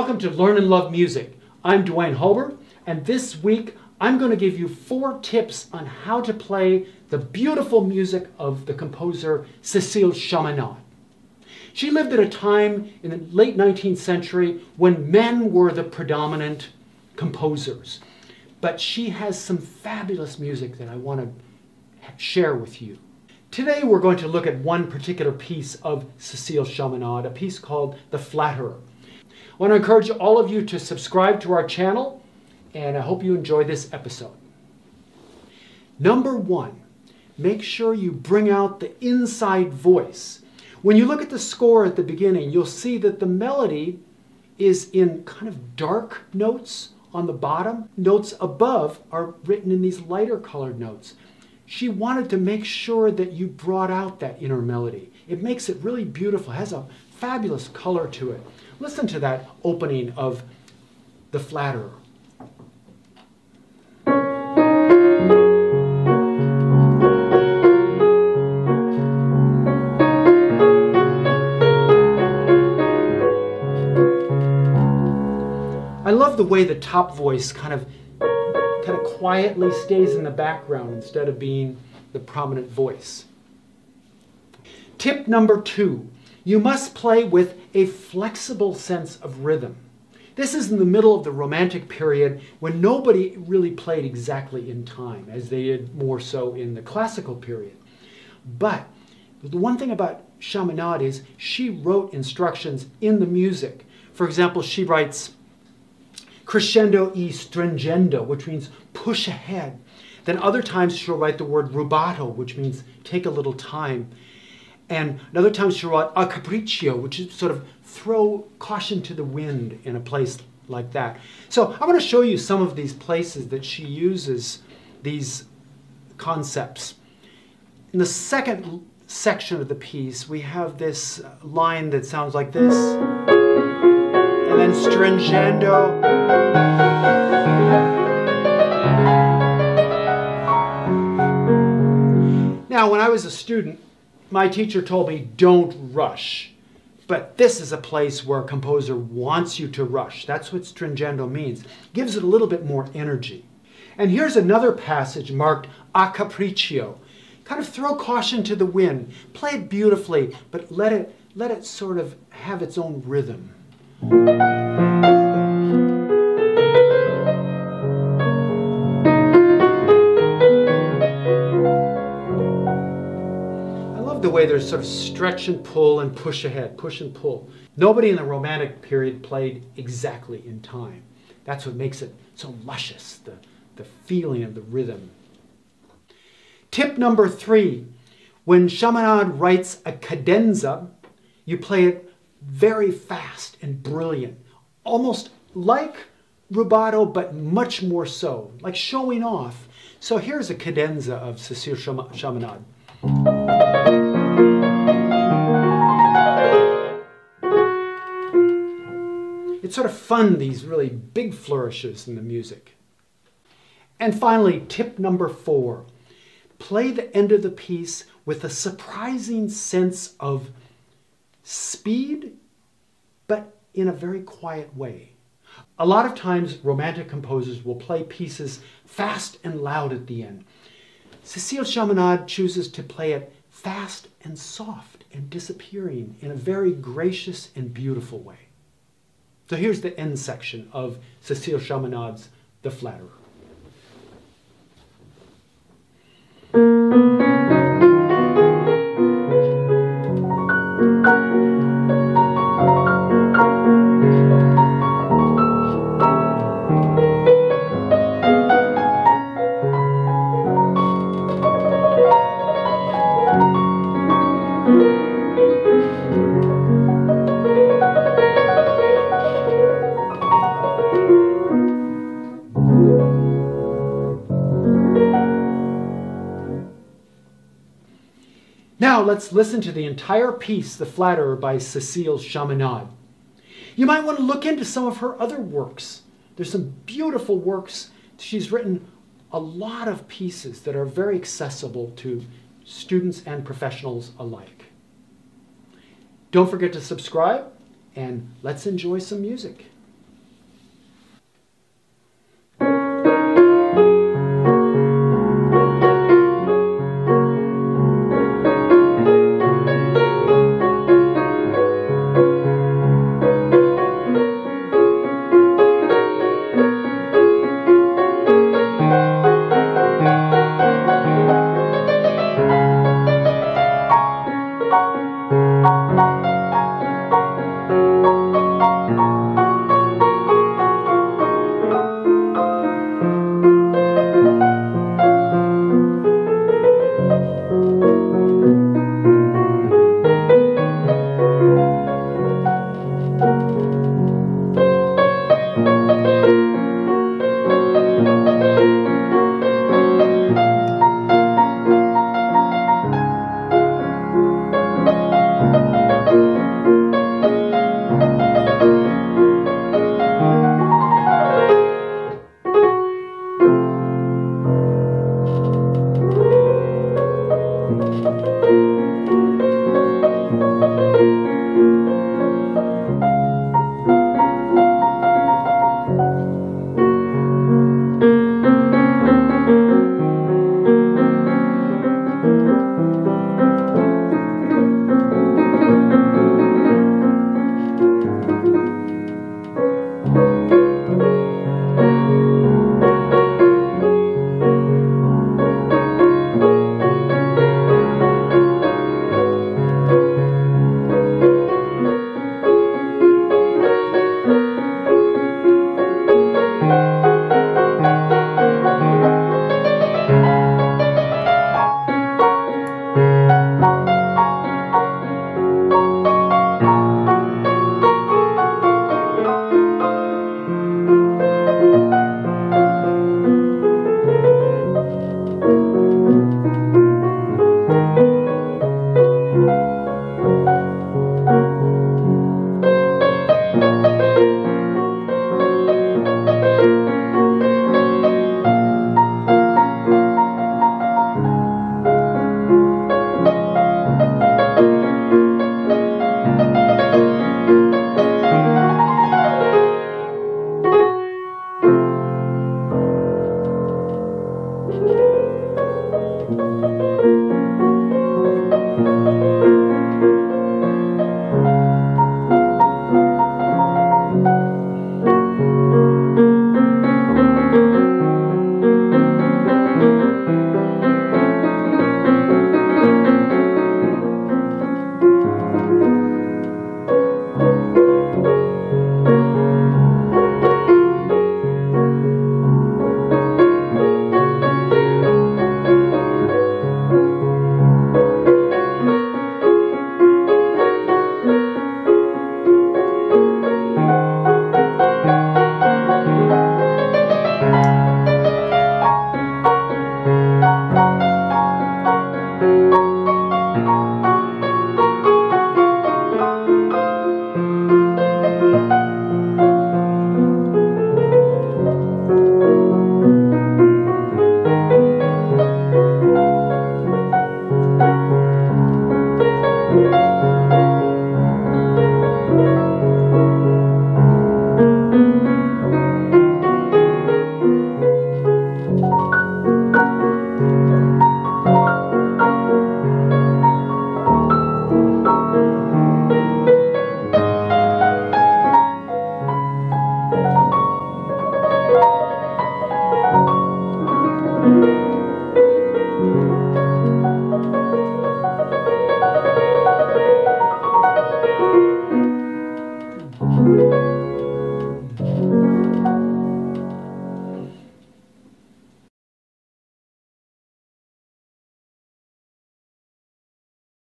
Welcome to Learn and Love Music. I'm Duane Hulbert, and this week I'm going to give you 4 tips on how to play the beautiful music of the composer Cécile CHAMINADE. She lived at a time in the late 19th century when men were the predominant composers. But she has some fabulous music that I want to share with you. Today we're going to look at one particular piece of Cécile CHAMINADE, a piece called The Flatterer. I want to encourage all of you to subscribe to our channel, and I hope you enjoy this episode. Number 1, make sure you bring out the inside voice. When you look at the score at the beginning, you'll see that the melody is in kind of dark notes on the bottom. Notes above are written in these lighter colored notes. She wanted to make sure that you brought out that inner melody. It makes it really beautiful. It has a fabulous color to it. Listen to that opening of The Flatterer. I love the way the top voice kind of quietly stays in the background instead of being the prominent voice. Tip number 2, you must play with a flexible sense of rhythm. This is in the middle of the Romantic period when nobody really played exactly in time, as they did more so in the Classical period. But the one thing about Chaminade is she wrote instructions in the music. For example, she writes crescendo e stringendo, which means push ahead. Then other times she'll write the word rubato, which means take a little time. And another time she'll write a capriccio, which is sort of throw caution to the wind in a place like that. So I want to show you some of these places that she uses these concepts. In the second section of the piece, we have this line that sounds like this. And then stringendo. Now, when I was a student, my teacher told me, don't rush. But this is a place where a composer wants you to rush. That's what stringendo means. Gives it a little bit more energy. And here's another passage marked a capriccio. Kind of throw caution to the wind. Play it beautifully, but let it sort of have its own rhythm. The way there's sort of stretch and pull and push ahead, push and pull. Nobody in the Romantic period played exactly in time. That's what makes it so luscious, the feeling of the rhythm. Tip number 3, when Chaminade writes a cadenza, you play it very fast and brilliant, almost like rubato, but much more so, like showing off. So here's a cadenza of Cécile CHAMINADE. It's sort of fun, these really big flourishes in the music. And finally, tip number 4, play the end of the piece with a surprising sense of speed, but in a very quiet way. A lot of times, Romantic composers will play pieces fast and loud at the end. Cécile CHAMINADE chooses to play it fast and soft and disappearing in a very gracious and beautiful way. So here's the end section of Cécile CHAMINADE's The Flatterer. Now let's listen to the entire piece, The Flatterer by Cécile CHAMINADE. You might want to look into some of her other works. There's some beautiful works. She's written a lot of pieces that are very accessible to students and professionals alike. Don't forget to subscribe, and let's enjoy some music.